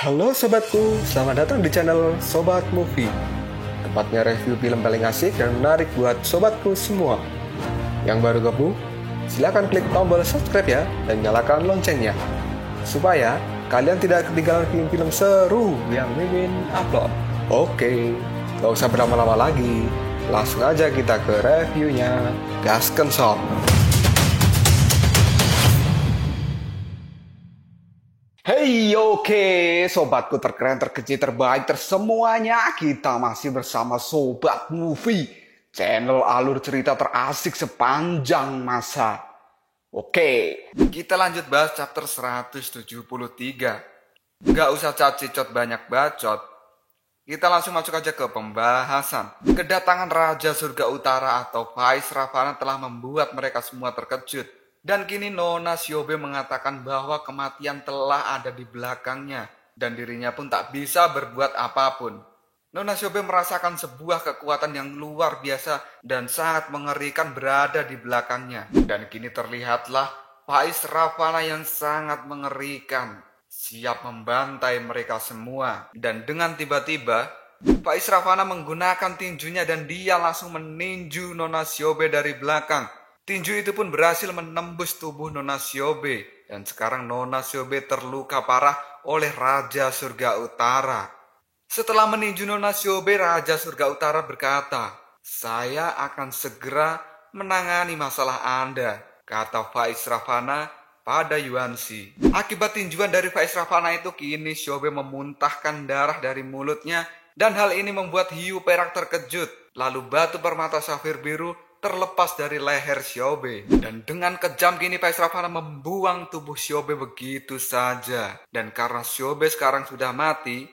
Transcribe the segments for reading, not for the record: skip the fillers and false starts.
Halo sobatku, selamat datang di channel Sobat Movie. Tempatnya review film paling asik dan menarik buat sobatku semua. Yang baru gabung, silakan klik tombol subscribe ya dan nyalakan loncengnya, supaya kalian tidak ketinggalan film-film seru yang Mimin upload. Oke, gak usah berlama-lama lagi, langsung aja kita ke reviewnya. Gasken sob. Hey, oke, sobatku terkeren, terkecil, terbaik, tersemuanya. Kita masih bersama Sobat Movie, channel alur cerita terasik sepanjang masa. Oke, kita lanjut bahas chapter 173. Gak usah cacicot banyak bacot, kita langsung masuk aja ke pembahasan. Kedatangan Raja Surga Utara atau Vaisravana telah membuat mereka semua terkejut. Dan kini Nona Shiobe mengatakan bahwa kematian telah ada di belakangnya dan dirinya pun tak bisa berbuat apapun. Nona Shiobe merasakan sebuah kekuatan yang luar biasa dan sangat mengerikan berada di belakangnya. Dan kini terlihatlah Vaisravana yang sangat mengerikan, siap membantai mereka semua. Dan dengan tiba-tiba Vaisravana menggunakan tinjunya dan dia langsung meninju Nona Shiobe dari belakang. Tinju itu pun berhasil menembus tubuh Nona Shiobe dan sekarang Nona Shiobe terluka parah oleh Raja Surga Utara. Setelah meninju Nona Shiobe, Raja Surga Utara berkata, "Saya akan segera menangani masalah Anda," kata Vaisravana pada Yuanshi. Akibat tinjuan dari Vaisravana itu, kini Shiobe memuntahkan darah dari mulutnya dan hal ini membuat hiu perak terkejut. Lalu batu permata safir biru terlepas dari leher Shiobe. Dan dengan kejam kini Vaisravana membuang tubuh Shiobe begitu saja. Dan karena Shiobe sekarang sudah mati,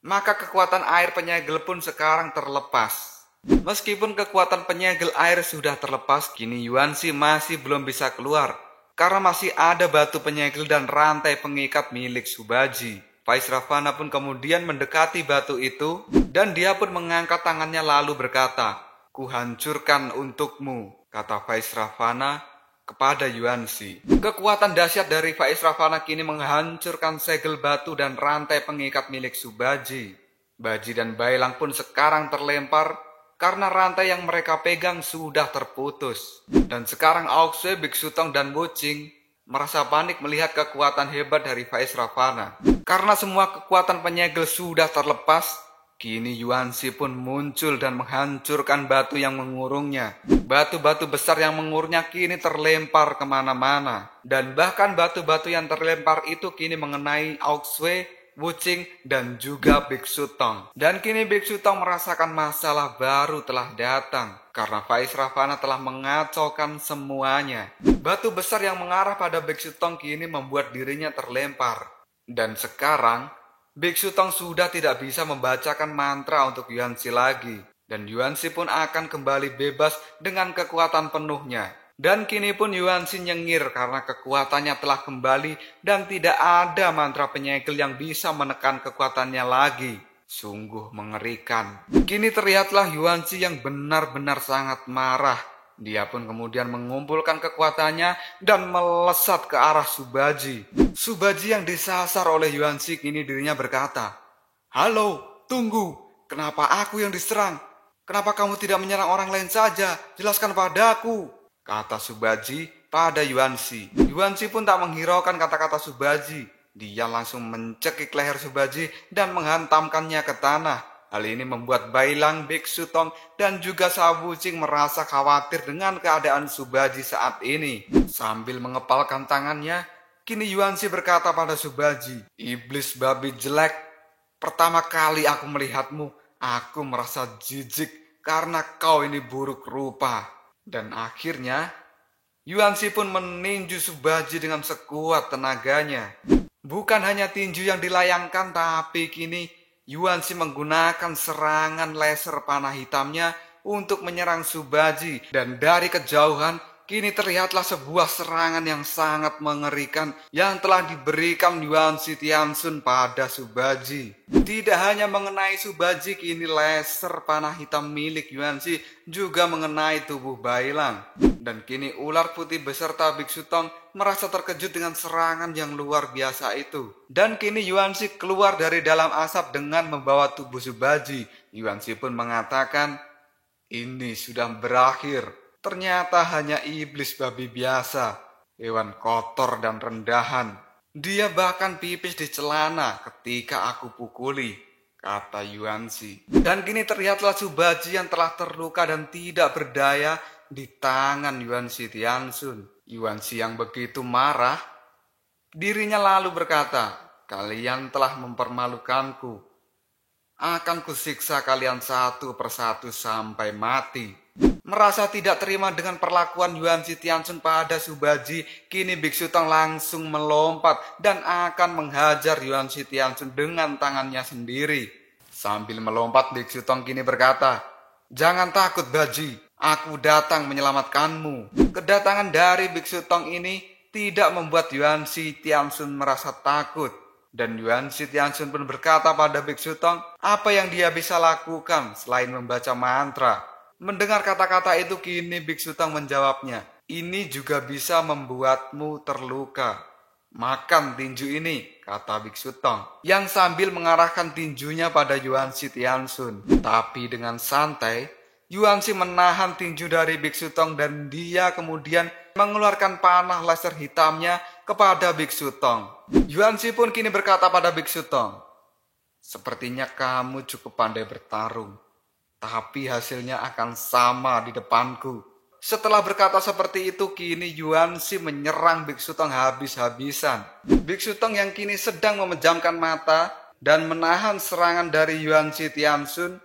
maka kekuatan air penyegel pun sekarang terlepas. Meskipun kekuatan penyegel air sudah terlepas, kini Yuanshi masih belum bisa keluar karena masih ada batu penyegel dan rantai pengikat milik Subaji. Vaisravana pun kemudian mendekati batu itu dan dia pun mengangkat tangannya lalu berkata, "Kuhancurkan untukmu," kata Vaisravana kepada Yuanshi. Kekuatan dahsyat dari Vaisravana kini menghancurkan segel batu dan rantai pengikat milik Subaji. Baji dan Bailang pun sekarang terlempar karena rantai yang mereka pegang sudah terputus. Dan sekarang Aoxue, Biksu Tong, dan Wuqing merasa panik melihat kekuatan hebat dari Vaisravana. Karena semua kekuatan penyegel sudah terlepas, kini Yuanshi pun muncul dan menghancurkan batu yang mengurungnya. Batu-batu besar yang mengurungnya kini terlempar kemana-mana. Dan bahkan batu-batu yang terlempar itu kini mengenai Aoxue, Wuqing, dan juga Biksu Tong. Dan kini Biksu Tong merasakan masalah baru telah datang karena Vaisravana telah mengacaukan semuanya. Batu besar yang mengarah pada Biksu Tong kini membuat dirinya terlempar. Dan sekarang Biksu Tong sudah tidak bisa membacakan mantra untuk Yuanshi lagi. Dan Yuanshi pun akan kembali bebas dengan kekuatan penuhnya. Dan kini pun Yuanshi nyengir karena kekuatannya telah kembali dan tidak ada mantra penyegel yang bisa menekan kekuatannya lagi. Sungguh mengerikan. Kini terlihatlah Yuanshi yang benar-benar sangat marah. Dia pun kemudian mengumpulkan kekuatannya dan melesat ke arah Subaji. Subaji yang disasar oleh Yuanshi kini dirinya berkata, "Halo, tunggu. Kenapa aku yang diserang? Kenapa kamu tidak menyerang orang lain saja? Jelaskan padaku," kata Subaji pada Yuanshi. Yuanshi pun tak menghiraukan kata-kata Subaji. Dia langsung mencekik leher Subaji dan menghantamkannya ke tanah. Hal ini membuat Bailang, Biksu Tong, dan juga Wuqing merasa khawatir dengan keadaan Subaji saat ini. Sambil mengepalkan tangannya, kini Yuanshi berkata pada Subaji, "Iblis babi jelek, pertama kali aku melihatmu, aku merasa jijik karena kau ini buruk rupa." Dan akhirnya Yuanshi pun meninju Subaji dengan sekuat tenaganya. Bukan hanya tinju yang dilayangkan, tapi kini Yuanshi menggunakan serangan laser panah hitamnya untuk menyerang Subaji. Dan dari kejauhan kini terlihatlah sebuah serangan yang sangat mengerikan yang telah diberikan Yuanshi Tianshun pada Subaji. Tidak hanya mengenai Subaji, kini laser panah hitam milik Yuanshi juga mengenai tubuh Bailang. Dan kini ular putih beserta Biksu Tong merasa terkejut dengan serangan yang luar biasa itu. Dan kini Yuansi keluar dari dalam asap dengan membawa tubuh Subaji. Yuansi pun mengatakan, ini sudah berakhir. Ternyata hanya iblis babi biasa, hewan kotor dan rendahan. Dia bahkan pipis di celana ketika aku pukuli, kata Yuansi. Dan kini terlihatlah Subaji yang telah terluka dan tidak berdaya di tangan Yuansi Tianxun. Yuansi yang begitu marah, dirinya lalu berkata, kalian telah mempermalukanku. Akan kusiksa kalian satu persatu sampai mati. Merasa tidak terima dengan perlakuan Yuansi Tianxun pada Subaji, kini Biksu Tong langsung melompat dan akan menghajar Yuansi Tianxun dengan tangannya sendiri. Sambil melompat, Biksu Tong kini berkata, jangan takut Baji, aku datang menyelamatkanmu. Kedatangan dari Biksu Tong ini tidak membuat Yuansi Tianxun merasa takut. Dan Yuansi Tianxun pun berkata pada Biksu Tong, apa yang dia bisa lakukan selain membaca mantra. Mendengar kata-kata itu kini Biksu Tong menjawabnya, ini juga bisa membuatmu terluka. Makan tinju ini, kata Biksu Tong, yang sambil mengarahkan tinjunya pada Yuansi Tianxun. Tapi dengan santai, Yuansi menahan tinju dari Biksu Tong dan dia kemudian mengeluarkan panah laser hitamnya kepada Biksu Tong. Yuansi pun kini berkata pada Biksu Tong, sepertinya kamu cukup pandai bertarung, tapi hasilnya akan sama di depanku. Setelah berkata seperti itu, kini Yuansi menyerang Biksu Tong habis-habisan. Biksu Tong yang kini sedang memejamkan mata dan menahan serangan dari Yuansi Tianxun,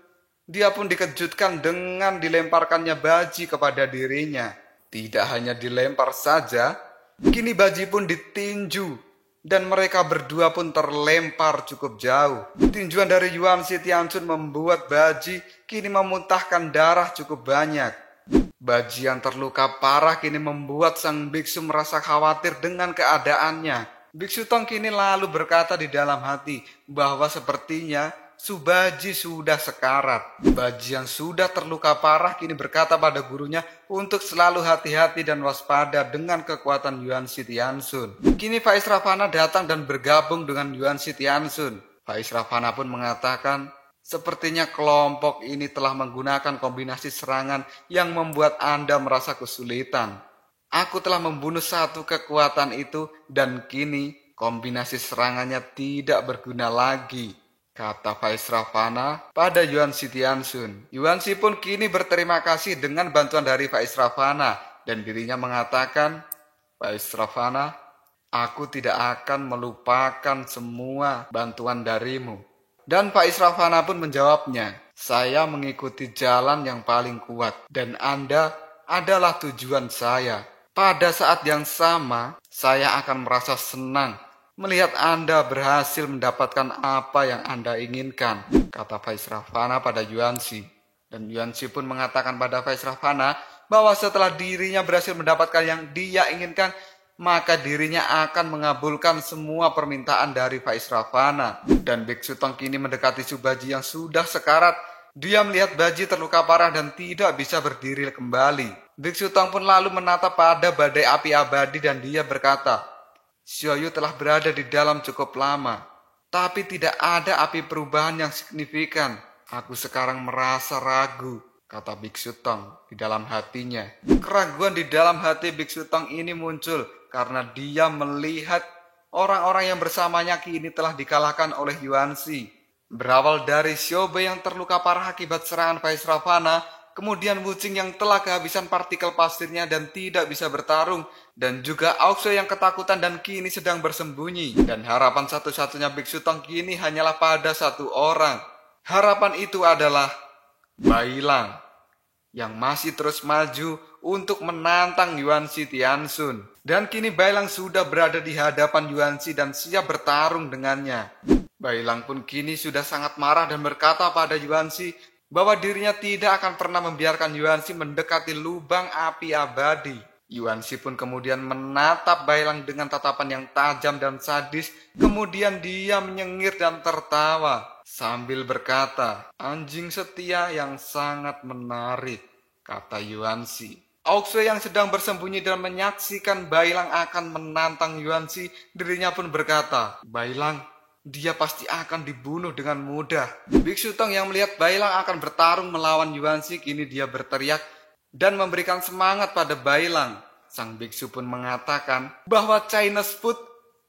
dia pun dikejutkan dengan dilemparkannya baji kepada dirinya. Tidak hanya dilempar saja, kini baji pun ditinju dan mereka berdua pun terlempar cukup jauh. Tinjuan dari Yuansi Tianxun membuat baji kini memuntahkan darah cukup banyak. Baji yang terluka parah kini membuat sang biksu merasa khawatir dengan keadaannya. Biksu Tong kini lalu berkata di dalam hati bahwa sepertinya Subaji sudah sekarat. Baji yang sudah terluka parah kini berkata pada gurunya untuk selalu hati-hati dan waspada dengan kekuatan Yuansi Tianxun. Kini Faiz Ravana datang dan bergabung dengan Yuansi Tianxun. Faiz Ravana pun mengatakan, sepertinya kelompok ini telah menggunakan kombinasi serangan yang membuat Anda merasa kesulitan. Aku telah membunuh satu kekuatan itu dan kini kombinasi serangannya tidak berguna lagi, kata Faiz Ravana pada Yuansi Tianxun. Yuansi pun kini berterima kasih dengan bantuan dari Faiz Ravana dan dirinya mengatakan, Faiz Ravana, aku tidak akan melupakan semua bantuan darimu. Dan Faiz Ravana pun menjawabnya, saya mengikuti jalan yang paling kuat dan Anda adalah tujuan saya. Pada saat yang sama, saya akan merasa senang melihat Anda berhasil mendapatkan apa yang Anda inginkan, kata Faiz Ravana pada Yuansi. Dan Yuansi pun mengatakan pada Faiz Ravana bahwa setelah dirinya berhasil mendapatkan yang dia inginkan, maka dirinya akan mengabulkan semua permintaan dari Faiz Ravana. Dan Biksu Tong kini mendekati Subaji yang sudah sekarat. Dia melihat Baji terluka parah dan tidak bisa berdiri kembali. Biksu Tong pun lalu menatap pada badai api abadi dan dia berkata, Xiaoyu telah berada di dalam cukup lama, tapi tidak ada api perubahan yang signifikan. Aku sekarang merasa ragu, kata Biksu Tong di dalam hatinya. Keraguan di dalam hati Biksu Tong ini muncul karena dia melihat orang-orang yang bersamanya kini telah dikalahkan oleh Yuansi. Berawal dari Xiaobei yang terluka parah akibat serangan Faiz Ravana, kemudian Wuqing yang telah kehabisan partikel pasirnya dan tidak bisa bertarung, dan juga Aoxue yang ketakutan dan kini sedang bersembunyi. Dan harapan satu-satunya Biksu Tong kini hanyalah pada satu orang. Harapan itu adalah Bailang, yang masih terus maju untuk menantang Yuansi Tianxun. Dan kini Bailang sudah berada di hadapan Yuansi dan siap bertarung dengannya. Bailang pun kini sudah sangat marah dan berkata pada Yuansi bahwa dirinya tidak akan pernah membiarkan Yuansi mendekati lubang api abadi. Yuansi pun kemudian menatap Bailang dengan tatapan yang tajam dan sadis. Kemudian dia menyengir dan tertawa sambil berkata, anjing setia yang sangat menarik, kata Yuansi. Auxue yang sedang bersembunyi dan menyaksikan Bailang akan menantang Yuanzi, dirinya pun berkata, Bailang, dia pasti akan dibunuh dengan mudah. Biksu Tong yang melihat Bailang akan bertarung melawan Yuanzi, kini dia berteriak dan memberikan semangat pada Bailang. Sang biksu pun mengatakan bahwa Chinese food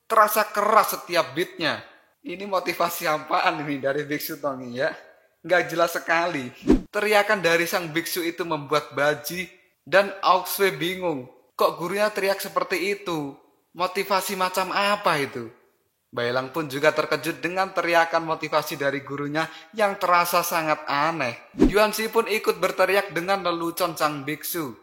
terasa keras setiap beatnya. Ini motivasi apaan ini dari Biksu Tong ya? Nggak jelas sekali. Teriakan dari sang biksu itu membuat Baji dan Auxue bingung. Kok gurunya teriak seperti itu? Motivasi macam apa itu? Bailang pun juga terkejut dengan teriakan motivasi dari gurunya yang terasa sangat aneh. Yuanzi pun ikut berteriak dengan lelucon sang biksu.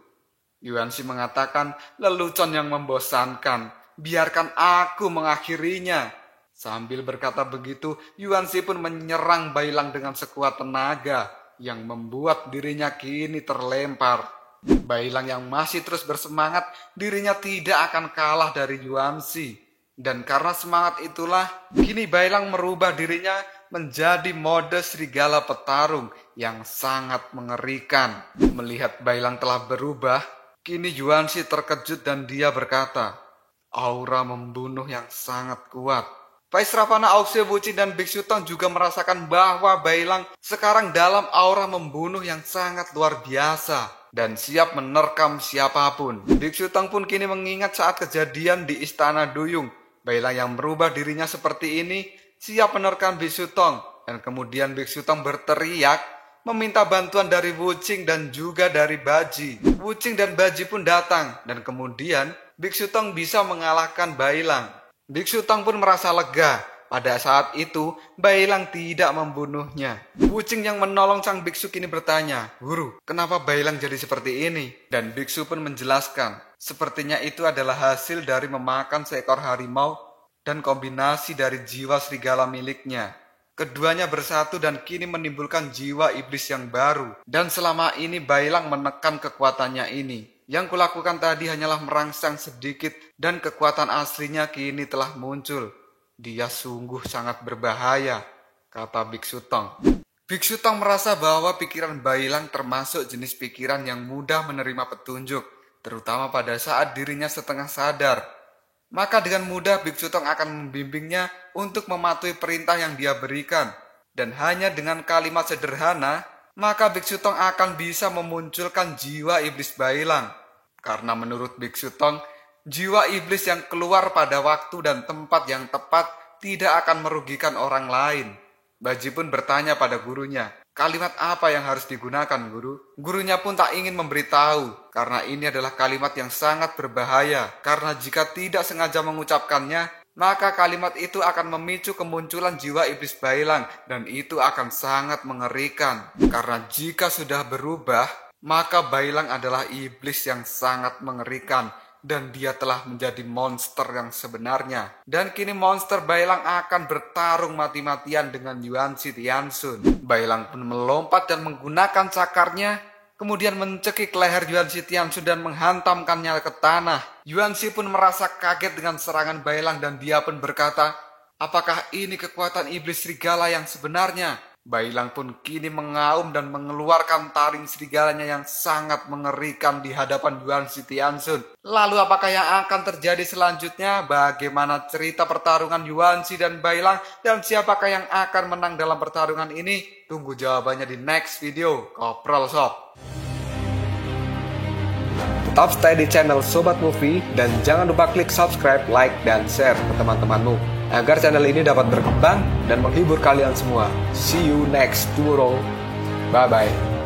Yuanzi mengatakan, lelucon yang membosankan. Biarkan aku mengakhirinya. Sambil berkata begitu, Yuanzi pun menyerang Bailang dengan sekuat tenaga yang membuat dirinya kini terlempar. Bailang yang masih terus bersemangat, dirinya tidak akan kalah dari Yuanzi. Dan karena semangat itulah, kini Bailang merubah dirinya menjadi mode serigala petarung yang sangat mengerikan. Melihat Bailang telah berubah, kini Yuanzi terkejut dan dia berkata, aura membunuh yang sangat kuat. Paisravana, Auxue, Wuqing, dan Biksu Tong juga merasakan bahwa Bailang sekarang dalam aura membunuh yang sangat luar biasa dan siap menerkam siapapun. Biksu Tong pun kini mengingat saat kejadian di Istana Duyung. Bailang yang merubah dirinya seperti ini siap menerkam Biksu Tong, dan kemudian Biksu Tong berteriak meminta bantuan dari Wuqing dan juga dari Baji. Wuqing dan Baji pun datang dan kemudian Biksu Tong bisa mengalahkan Bailang. Biksu Tong pun merasa lega. Pada saat itu, Bailang tidak membunuhnya. Wuqing yang menolong sang biksu kini bertanya, Guru, kenapa Bailang jadi seperti ini? Dan biksu pun menjelaskan, sepertinya itu adalah hasil dari memakan seekor harimau dan kombinasi dari jiwa serigala miliknya. Keduanya bersatu dan kini menimbulkan jiwa iblis yang baru. Dan selama ini Bailang menekan kekuatannya ini. Yang kulakukan tadi hanyalah merangsang sedikit dan kekuatan aslinya kini telah muncul. Dia sungguh sangat berbahaya, kata Biksu Tong. Biksu Tong merasa bahwa pikiran Bailang termasuk jenis pikiran yang mudah menerima petunjuk, terutama pada saat dirinya setengah sadar. Maka dengan mudah Biksu Tong akan membimbingnya untuk mematuhi perintah yang dia berikan. Dan hanya dengan kalimat sederhana, maka Biksu Tong akan bisa memunculkan jiwa iblis Bailang. Karena menurut Biksu Tong, jiwa iblis yang keluar pada waktu dan tempat yang tepat tidak akan merugikan orang lain. Baji pun bertanya pada gurunya, kalimat apa yang harus digunakan, Guru? Gurunya pun tak ingin memberitahu, karena ini adalah kalimat yang sangat berbahaya. Karena jika tidak sengaja mengucapkannya, maka kalimat itu akan memicu kemunculan jiwa iblis Bailang, dan itu akan sangat mengerikan. Karena jika sudah berubah, maka Bailang adalah iblis yang sangat mengerikan, dan dia telah menjadi monster yang sebenarnya. Dan kini monster Bailang akan bertarung mati-matian dengan Yuanzi Tianxun. Bailang pun melompat dan menggunakan cakarnya, kemudian mencekik leher Yuanzi Tianxun dan menghantamkannya ke tanah. Yuanzi pun merasa kaget dengan serangan Bailang dan dia pun berkata, apakah ini kekuatan iblis serigala yang sebenarnya? Bailang pun kini mengaum dan mengeluarkan taring serigalanya yang sangat mengerikan di hadapan Yuanzi Tianxun. Lalu apakah yang akan terjadi selanjutnya? Bagaimana cerita pertarungan Yuanzi dan Bailang? Dan siapakah yang akan menang dalam pertarungan ini? Tunggu jawabannya di next video. Koprol Shop. Tetap stay di channel Sobat Movie dan jangan lupa klik subscribe, like, dan share ke teman-temanmu agar channel ini dapat berkembang dan menghibur kalian semua. See you next tomorrow. Bye-bye.